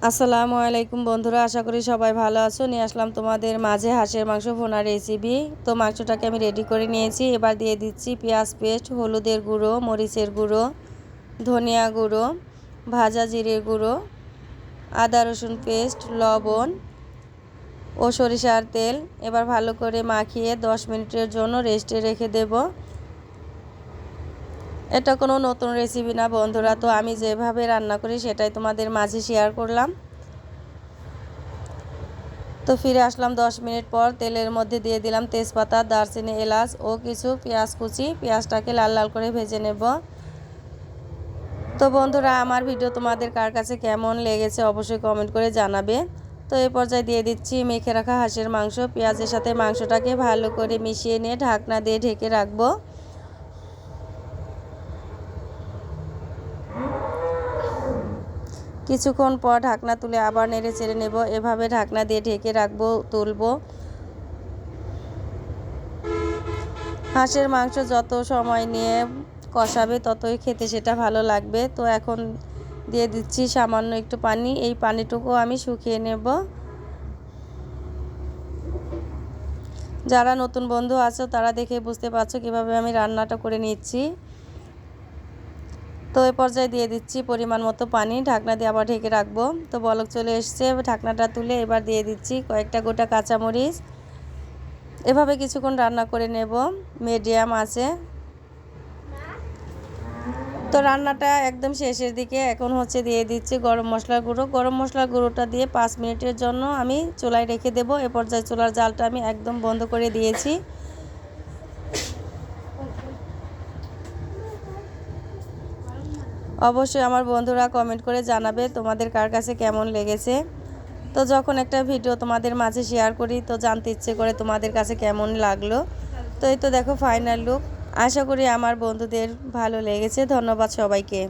আসসালামু আলাইকুম বন্ধুরা, আশা করি সবাই ভালো আছো। নিয়ে আসলাম তোমাদের মাঝে হাঁসের মাংস ভুনা রেসিপি। তো মাংসটাকে আমি রেডি করে নিয়েছি। এবার দিয়ে দিচ্ছি পেঁয়াজ পেস্ট, হলুদের গুঁড়ো, মরিচের গুঁড়ো, ধনিয়া গুঁড়ো, ভাজা জিরের গুঁড়ো, আদা রসুন পেস্ট, লবণ ও সরিষার তেল। এবার ভালো করে মাখিয়ে 10 মিনিটের জন্য রেস্টে রেখে দেব। এটা কোনো নতুন রেসিপি না বন্ধুরা, তো আমি যেভাবে রান্না করি সেটাই তোমাদের মাঝে শেয়ার করলাম। তো ফিরে আসলাম 10 মিনিট পর। তেলের মধ্যে দিয়ে দিলাম তেজপাতা, দারচিনি, এলাচ ও কিছু পেঁয়াজ কুচি। পেঁয়াজটাকে লাল লাল করে ভেজে নেব। তো বন্ধুরা, আমার ভিডিও তোমাদের কার কাছে কেমন লেগেছে অবশ্যই কমেন্ট করে জানাবে। তো এই পর্যায়ে দিয়ে দিচ্ছি মেখে রাখা হাঁসের মাংস। পেঁয়াজের সাথে মাংসটাকে ভালো করে মিশিয়ে নিয়ে ঢাকনা দিয়ে ঢেকে রাখবো। কিছুক্ষণ পর ঢাকনা তুলে আবার নেড়ে চেড়ে নেব। এভাবে ঢাকনা দিয়ে ঢেকে রাখবো, তুলবো। হাঁসের মাংস যত সময় নিয়ে কষাবে ততই খেতে সেটা ভালো লাগবে। তো এখন দিয়ে দিচ্ছি সামান্য একটু পানি। এই পানিটুকু আমি শুকিয়ে নেব। যারা নতুন বন্ধু আছো তারা দেখে বুঝতে পারছো কীভাবে আমি রান্নাটা করে নিচ্ছি। তো এই পর্যায়ে দিয়ে দিচ্ছি পরিমাণ মতো পানি। ঢাকনা দিয়ে আবার ঢেকে রাখবো। তো বলক চলে এসছে। ঢাকনাটা তুলে এবার দিয়ে দিচ্ছি কয়েকটা গোটা কাঁচামরিচ। এভাবে কিছুক্ষণ রান্না করে নেব মিডিয়াম আঁচে। তো রান্নাটা একদম শেষের দিকে। এখন দিয়ে দিচ্ছি গরম মশলার গুঁড়ো। গরম মশলার গুঁড়োটা দিয়ে 5 মিনিটের জন্য আমি চুলায় রেখে দেব। এ পর্যায়ে চুলার জালটা আমি একদম বন্ধ করে দিয়েছি। অবশ্যই আমার বন্ধুরা কমেন্ট করে জানাবে তোমাদের কার কাছে কেমন লেগেছে। তো যখন একটা ভিডিও তোমাদের মাঝে শেয়ার করি তো জানতে ইচ্ছে করে তোমাদের কাছে কেমন লাগলো। তো এই তো দেখো ফাইনাল লুক। আশা করি আমার বন্ধুদের ভালো লেগেছে। ধন্যবাদ সবাইকে।